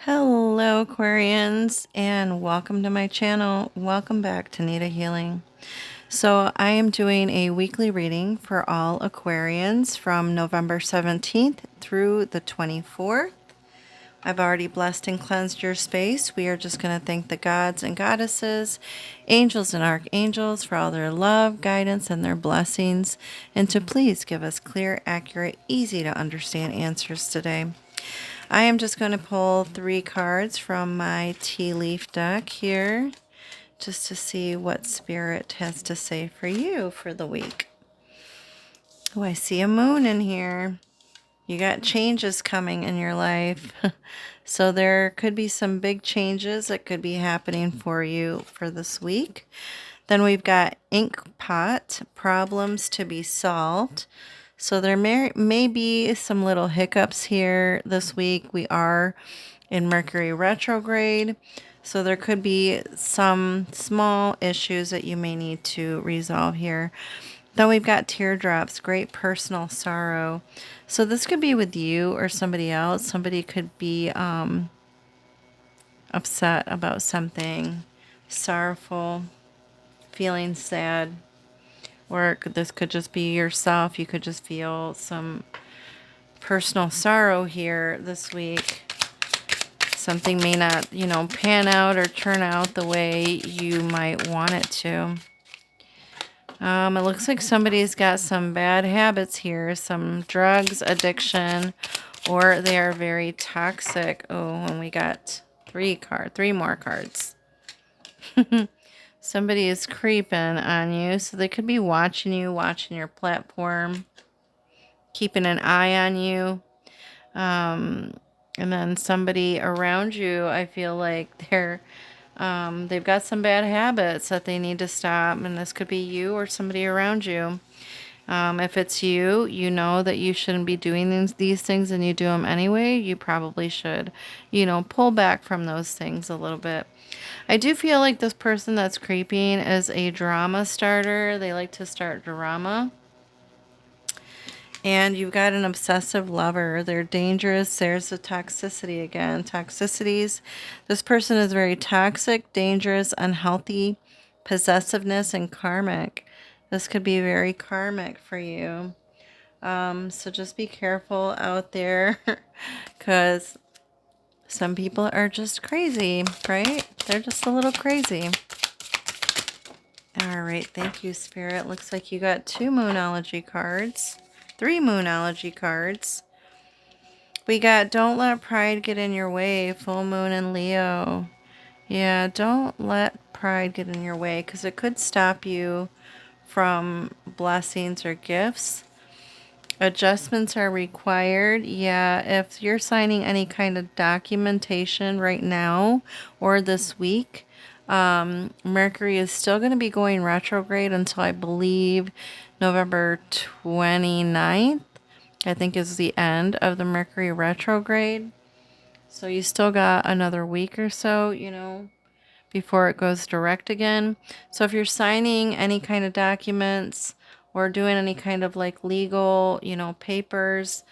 Hello, Aquarians, and welcome to my channel. Welcome back to Nitahealing. So, I am doing a weekly reading for all Aquarians from November 17th through the 24th. I've already blessed and cleansed your space. We are just going to thank the gods and goddesses, angels and archangels for all their love, guidance, and their blessings, and to please give us clear, accurate, easy to understand answers today. I am just going to pull 3 cards from my tea leaf deck here just to see what Spirit has to say for you for the week. Oh, I see a moon in here. You got changes coming in your life. So there could be some big changes that could be happening for you for this week. Then we've got ink pot, problems to be solved. So there may be some little hiccups here this week. We are in Mercury retrograde, so there could be some small issues that you may need to resolve here. Then we've got teardrops, great personal sorrow. So this could be with you or somebody else. Somebody could be upset about something, sorrowful, feeling sad. Or this could just be yourself. You could just feel some personal sorrow here this week. Something may not, pan out or turn out the way you might want it to. It looks like somebody's got some bad habits here, some drugs, addiction, or they are very toxic. Oh, and we got 3 more cards. Somebody is creeping on you, so they could be watching you, watching your platform, keeping an eye on you. And then somebody around you, I feel like they've got some bad habits that they need to stop, and this could be you or somebody around you. If it's you, you know that you shouldn't be doing these things and you do them anyway. You probably should, pull back from those things a little bit. I do feel like this person that's creeping is a drama starter. They like to start drama. And you've got an obsessive lover. They're dangerous. There's the toxicity again. Toxicities. This person is very toxic, dangerous, unhealthy, possessiveness, and karmic. This could be very karmic for you. So just be careful out there because some people are just crazy, right? They're just a little crazy. All right. Thank you, Spirit. Looks like you got 2 Moonology cards. 3 Moonology cards. We got don't let pride get in your way, full moon and Leo. Yeah, don't let pride get in your way because it could stop you from blessings or gifts. Adjustments are required. Yeah, if you're signing any kind of documentation right now or this week, Mercury is still going to be going retrograde until I believe November 29th. I think is the end of the Mercury retrograde. So you still got another week or so, before it goes direct again. So if you're signing any kind of documents or doing any kind of like legal, papers,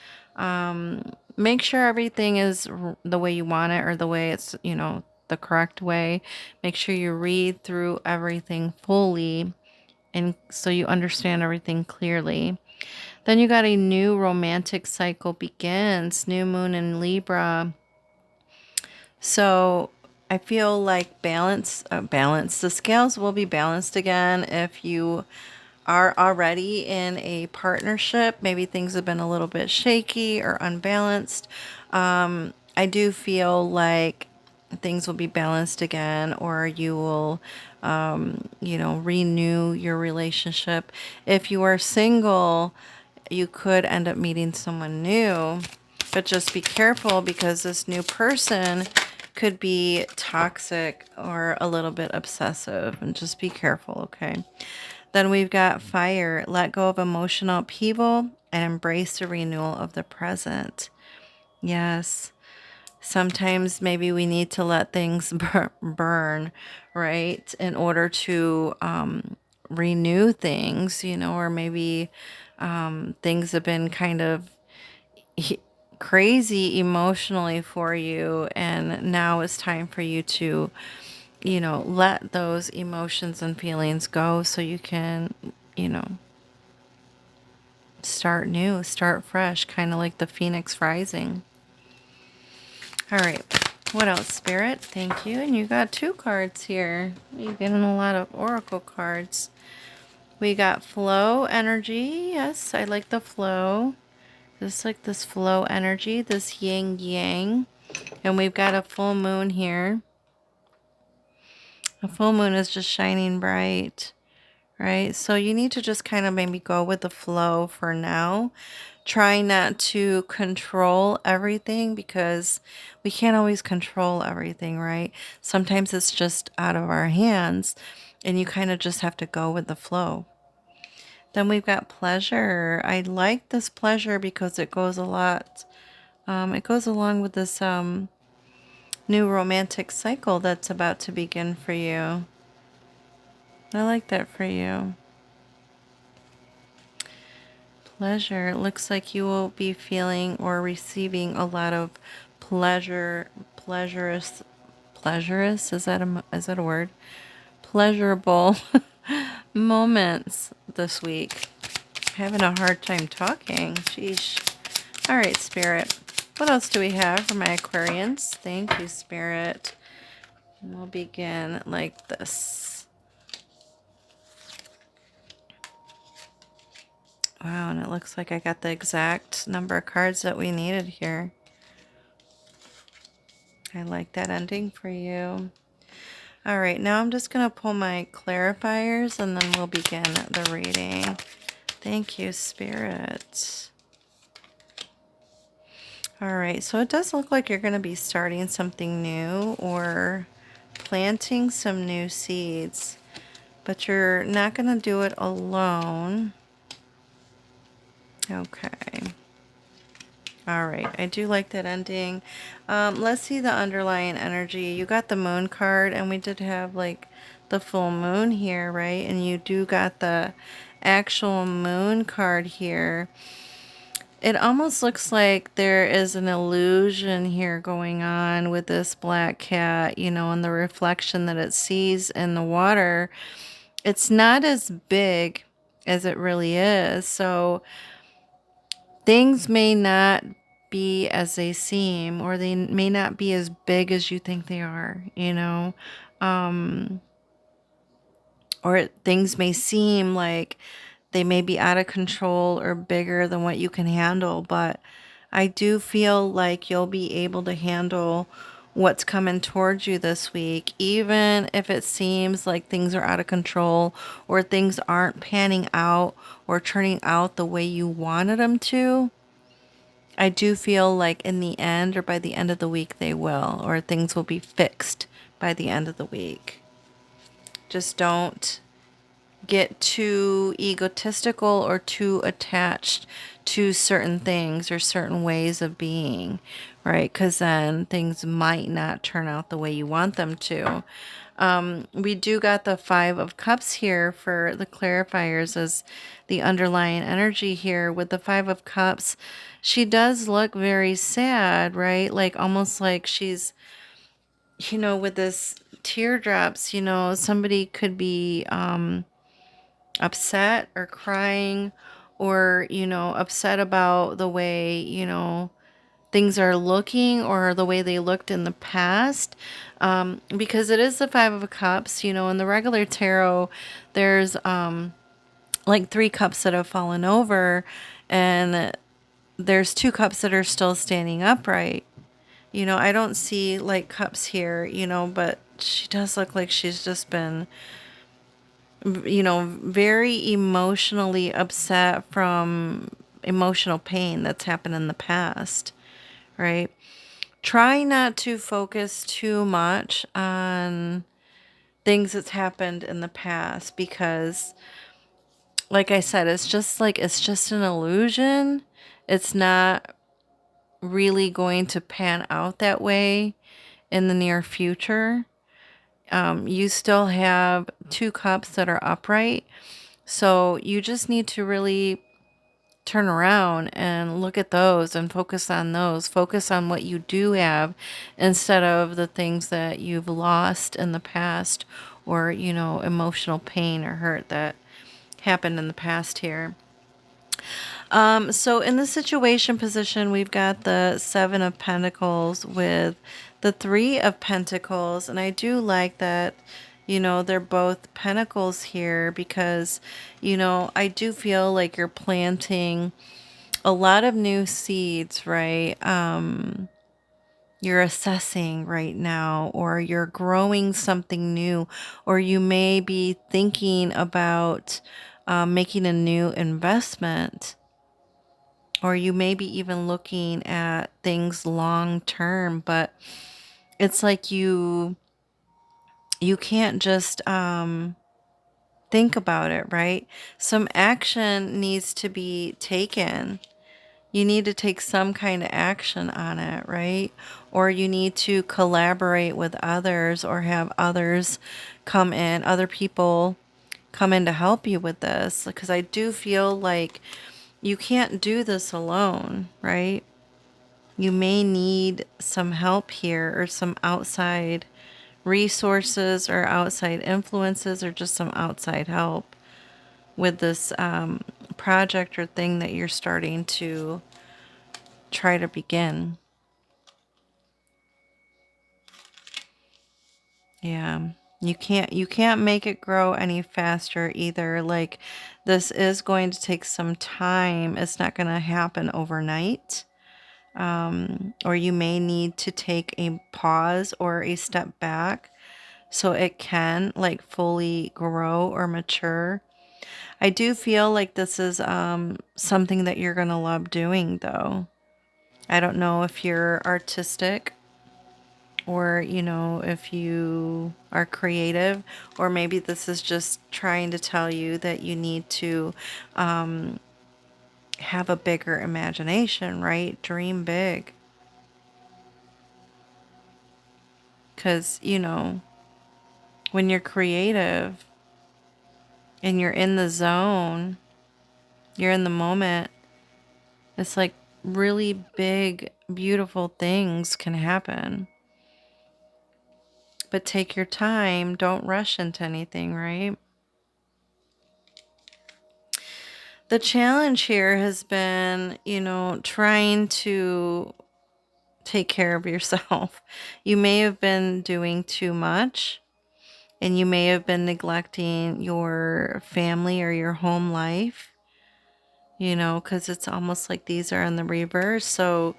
make sure everything is the way you want it or the way it's, the correct way. Make sure you read through everything fully and so you understand everything clearly. Then you got a new romantic cycle begins, new moon in Libra. So I feel like balance. The scales will be balanced again if you are already in a partnership. Maybe things have been a little bit shaky or unbalanced. I do feel like things will be balanced again, or you will, renew your relationship. If you are single, you could end up meeting someone new, but just be careful because this new person could be toxic or a little bit obsessive, and just be careful, okay? Then we've got fire, let go of emotional upheaval and embrace the renewal of the present. Yes. Sometimes maybe we need to let things burn, right? In order to renew things, or maybe things have been kind of crazy emotionally for you, and now it's time for you to, let those emotions and feelings go so you can, you know, start new, start fresh, kind of like the phoenix rising. All right. What else, Spirit? Thank you. And you got 2 cards here. You're getting a lot of oracle cards. We got flow energy. Yes, I like the flow. Just like this flow energy, this yin yang. And we've got a full moon here. A full moon is just shining bright, right? So you need to just kind of maybe go with the flow for now. Try not to control everything, because we can't always control everything, right? Sometimes it's just out of our hands, and you kind of just have to go with the flow. Then we've got pleasure. I like this pleasure because it goes a lot. It goes along with this new romantic cycle that's about to begin for you. I like that for you. Pleasure. It looks like you will be feeling or receiving a lot of pleasurous, is that a word? Pleasurable moments this week. Having a hard time talking. Sheesh. All right, Spirit. What else do we have for my Aquarians? Thank you, Spirit. We'll begin like this. Wow, and it looks like I got the exact number of cards that we needed here. I like that ending for you. All right, now I'm just going to pull my clarifiers and then we'll begin the reading. Thank you, Spirit. All right, so it does look like you're going to be starting something new or planting some new seeds, but you're not going to do it alone. Okay. All right, I do like that ending. Let's see the underlying energy. You got the moon card, and we did have like the full moon here, right? And you do got the actual moon card here. It almost looks like there is an illusion here going on with this black cat, and the reflection that it sees in the water. It's not as big as it really is. So things may not be as they seem, or they may not be as big as you think they are. Um, or things may seem like they may be out of control or bigger than what you can handle, but I do feel like you'll be able to handle what's coming towards you this week, even if it seems like things are out of control or things aren't panning out or turning out the way you wanted them to. I do feel like in the end or by the end of the week they will, or things will be fixed by the end of the week. Just don't get too egotistical or too attached to certain things or certain ways of being, right? Because then things might not turn out the way you want them to. We do got the 5 of Cups here for the clarifiers as the underlying energy here. With the 5 of Cups, she does look very sad, right? Like almost like she's, with this teardrops, somebody could be upset or crying or, upset about the way, things are looking or the way they looked in the past. Because it is the 5 of Cups, in the regular tarot, there's like 3 cups that have fallen over, and there's 2 cups that are still standing upright. I don't see like cups here, but she does look like she's just been, very emotionally upset from emotional pain that's happened in the past, right? Try not to focus too much on things that's happened in the past, because like I said, it's just an illusion. It's not really going to pan out that way in the near future. You still have 2 cups that are upright. So you just need to really turn around and look at those and focus on those. Focus on what you do have instead of the things that you've lost in the past, or, emotional pain or hurt that happened in the past here. So in the situation position, we've got the Seven of Pentacles with the Three of Pentacles. And I do like that, they're both pentacles here because, I do feel like you're planting a lot of new seeds, right? You're assessing right now, or you're growing something new, or you may be thinking about making a new investment, or you may be even looking at things long term, but it's like you can't just think about it, right? Some action needs to be taken. You need to take some kind of action on it, right? Or you need to collaborate with others, or have others come in, other people come in to help you with this, because I do feel like you can't do this alone, right? You may need some help here, or some outside resources, or outside influences, or just some outside help with this project or thing that you're starting to try to begin. Yeah. You can't make it grow any faster either. Like, this is going to take some time. It's not going to happen overnight. Or you may need to take a pause or a step back so it can like fully grow or mature. I do feel like this is something that you're going to love doing though. I don't know if you're artistic, or if you are creative, or maybe this is just trying to tell you that you need to have a bigger imagination, right? Dream big. Because when you're creative and you're in the zone, you're in the moment, it's like really big, beautiful things can happen. But take your time, don't rush into anything, right? The challenge here has been, trying to take care of yourself. You may have been doing too much, and you may have been neglecting your family or your home life, because it's almost like these are in the reverse. So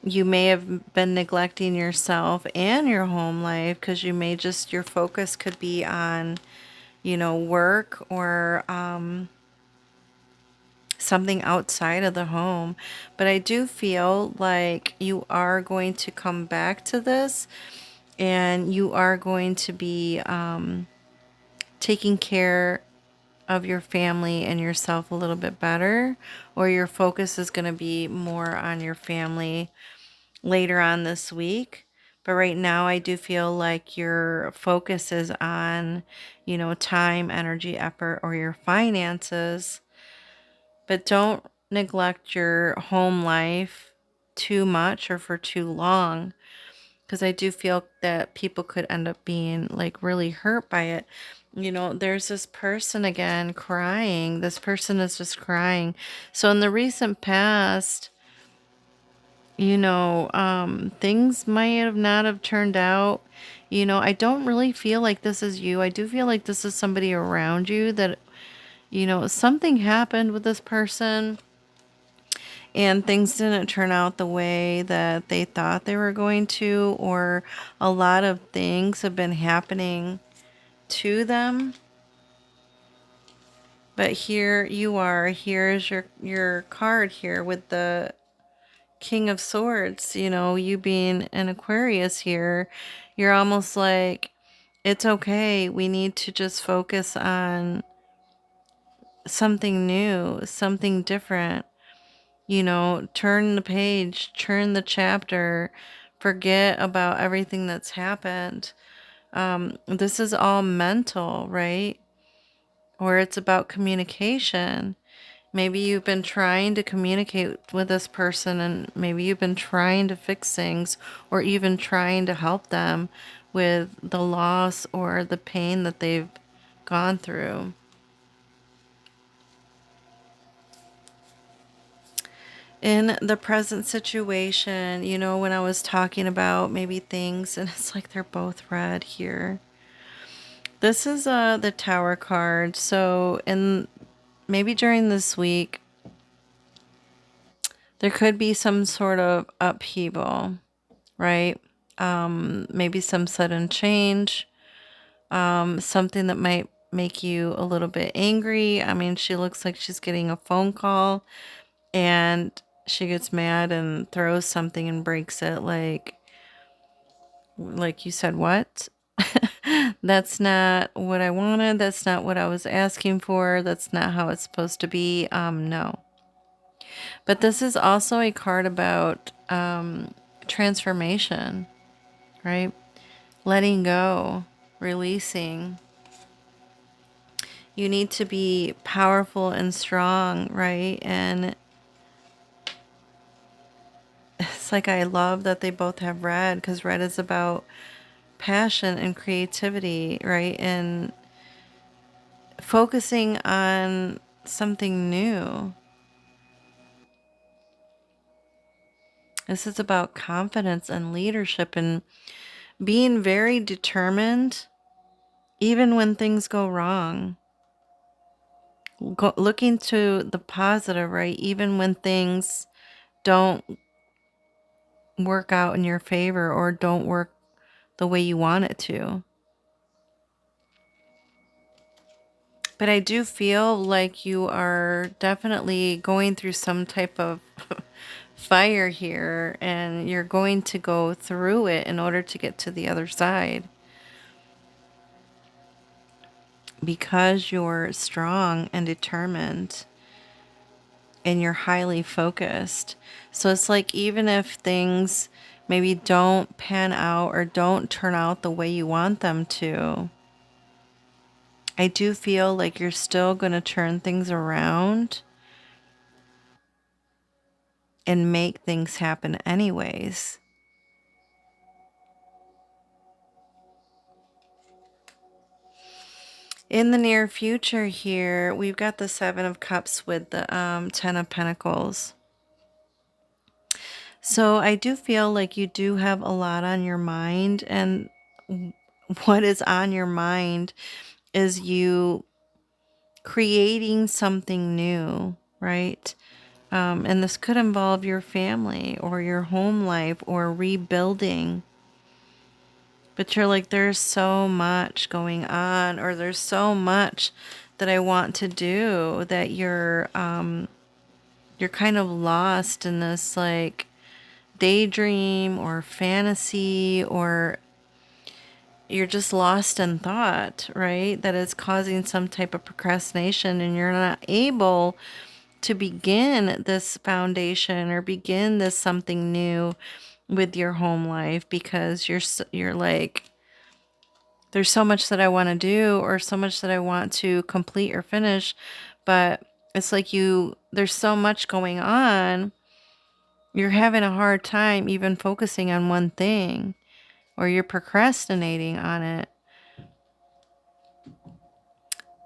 you may have been neglecting yourself and your home life, because you may just, your focus could be on, work, or something outside of the home. But I do feel like you are going to come back to this, and you are going to be taking care of your family and yourself a little bit better, or your focus is going to be more on your family later on this week. But right now, I do feel like your focus is on, time, energy, effort, or your finances. But don't neglect your home life too much or for too long, because I do feel that people could end up being like really hurt by it. There's this person again crying. This person is just crying. So in the recent past, things might have not have turned out. I don't really feel like this is you. I do feel like this is somebody around you that, something happened with this person, and things didn't turn out the way that they thought they were going to, or a lot of things have been happening to them. But here you are. Here's your card here with the King of Swords. You being an Aquarius here, you're almost like, it's okay. We need to just focus on something new, something different. Turn the page, turn the chapter, forget about everything that's happened. This is all mental, right? Or it's about communication. Maybe you've been trying to communicate with this person, and maybe you've been trying to fix things or even trying to help them with the loss or the pain that they've gone through. In the present situation, you know, when I was talking about maybe things, and it's like they're both red here. This is the Tower card. So in maybe during this week, there could be some sort of upheaval, right? Maybe some sudden change, something that might make you a little bit angry. I mean, she looks like she's getting a phone call and she gets mad and throws something and breaks it, like you said, what? That's not what I wanted. That's not what I was asking for. That's not how it's supposed to be. No. But this is also a card about transformation, right? Letting go, releasing. You need to be powerful and strong, right? And it's like I love that they both have red, because red is about passion and creativity, right? And focusing on something new. This is about confidence and leadership and being very determined even when things go wrong. Looking to the positive, right? Even when things don't work out in your favor or don't work the way you want it to. But I do feel like you are definitely going through some type of fire here, and you're going to go through it in order to get to the other side because you're strong and determined and you're highly focused. So it's like even if things maybe don't pan out or don't turn out the way you want them to, I do feel like you're still going to turn things around and make things happen anyways. In the near future here, we've got the Seven of Cups with the Ten of Pentacles. So I do feel like you do have a lot on your mind, and what is on your mind is you creating something new, right? And this could involve your family or your home life or rebuilding. But you're like, there's so much going on, or there's so much that I want to do, that you're kind of lost in this like daydream or fantasy, or you're just lost in thought, right? That is causing some type of procrastination, and you're not able to begin this foundation or begin this something new with your home life because you're like, there's so much that I want to do or so much that I want to complete or finish, but it's like there's so much going on, you're having a hard time even focusing on one thing, or you're procrastinating on it.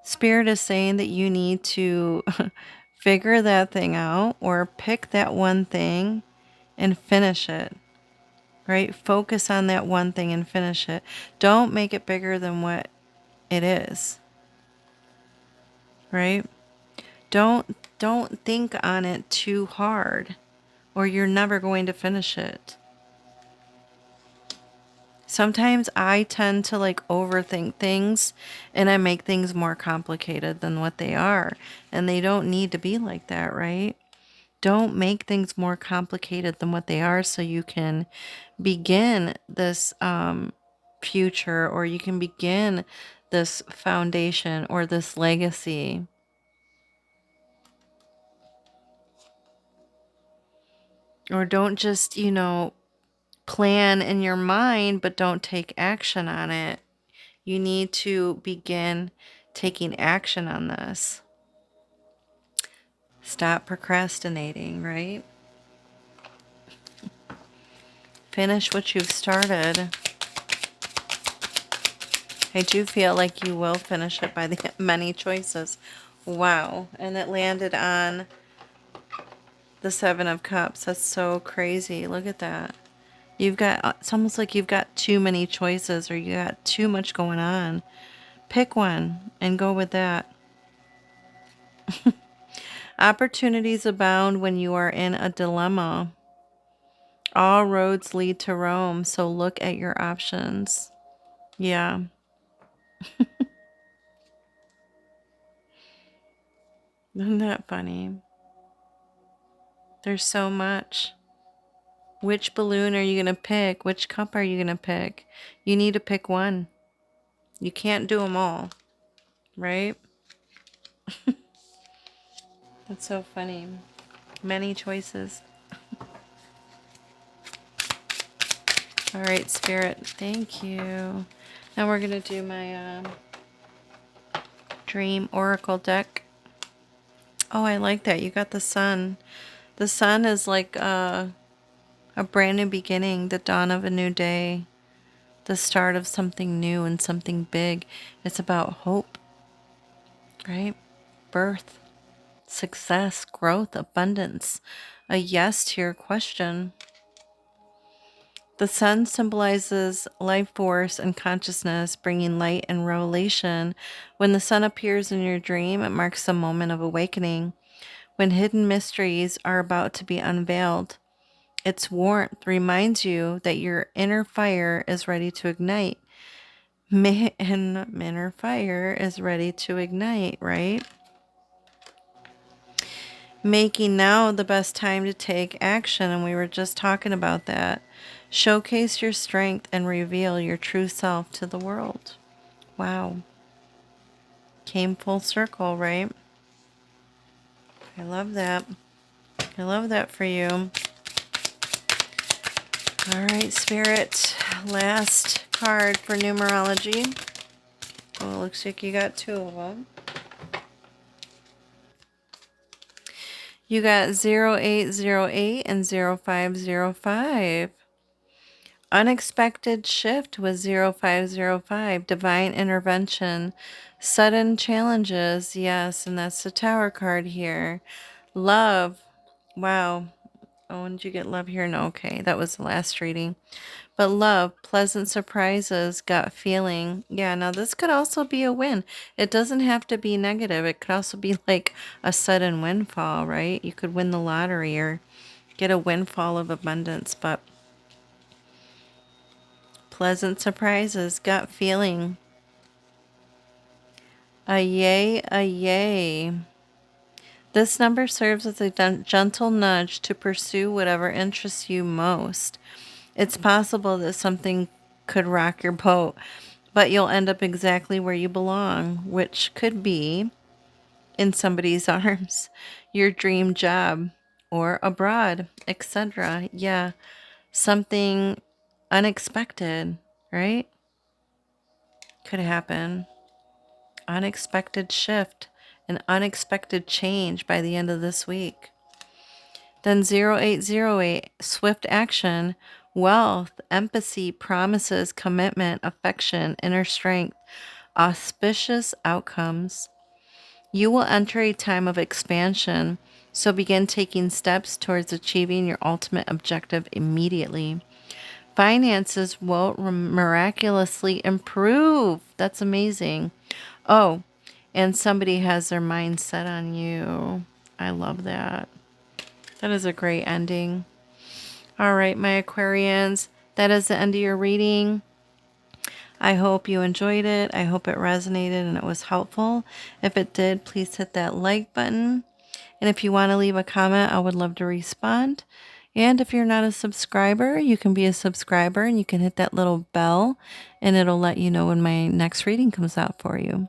Spirit is saying that you need to figure that thing out or pick that one thing and finish it, right? Focus on that one thing and finish it. Don't make it bigger than what it is, right? Don't think on it too hard, or you're never going to finish it. Sometimes I tend to like overthink things, and I make things more complicated than what they are, and they don't need to be like that, right? Don't make things more complicated than what they are, so you can begin this future, or you can begin this foundation or this legacy. Or don't just, plan in your mind, but don't take action on it. You need to begin taking action on this. Stop procrastinating, right? Finish what you've started. I do feel like you will finish it by the many choices. Wow. And it landed on the Seven of Cups. That's so crazy. Look at that. You've got, it's almost like you've got too many choices or you got too much going on. Pick one and go with that. Opportunities abound when you are in a dilemma. All roads lead to Rome, so look at your options. Yeah. Isn't that funny? There's so much. Which balloon are you going to pick? Which cup are you going to pick? You need to pick one. You can't do them all, right? That's so funny. Many choices. All right, Spirit, thank you. Now we're going to do my Dream Oracle deck. Oh, I like that. You got the sun. The sun is like a brand new beginning, the dawn of a new day, the start of something new and something big. It's about hope, right? Birth, success, growth, abundance, a yes to your question. The sun symbolizes life force and consciousness, bringing light and revelation. When the sun appears in your dream, it marks a moment of awakening, when hidden mysteries are about to be unveiled. Its warmth reminds you that your inner fire is ready to ignite. Inner fire is ready to ignite, right? Making now the best time to take action, and we were just talking about that. Showcase your strength and reveal your true self to the world. Wow. Came full circle, right? I love that. I love that for you. All right, Spirit. Last card for numerology. Oh, looks like you got two of them. You got 0808 and 0505. Unexpected shift with 0505. Divine intervention. Sudden challenges. Yes, and that's the Tower card here. Love. Wow. Oh, and did you get love here? No, okay. That was the last reading. But love, pleasant surprises, gut feeling. Yeah, now this could also be a win. It doesn't have to be negative. It could also be like a sudden windfall, right? You could win the lottery or get a windfall of abundance. But pleasant surprises, gut feeling. A yay, a yay. This number serves as a gentle nudge to pursue whatever interests you most. It's possible that something could rock your boat, but you'll end up exactly where you belong, which could be in somebody's arms, your dream job, or abroad, etc. Yeah, something unexpected, right? Could happen. Unexpected shift, an unexpected change by the end of this week. Then 0808, swift action, wealth, empathy, promises, commitment, affection, inner strength, auspicious outcomes. You will enter a time of expansion, so begin taking steps towards achieving your ultimate objective immediately. Finances will miraculously improve. That's amazing. Oh, and somebody has their mind set on you. I love that. That is a great ending. All right, my Aquarians, that is the end of your reading. I hope you enjoyed it. I hope it resonated and it was helpful. If it did, please hit that like button. And if you want to leave a comment, I would love to respond. And if you're not a subscriber, you can be a subscriber and you can hit that little bell and it'll let you know when my next reading comes out for you.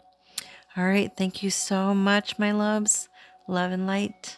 All right, thank you so much, my loves. Love and light.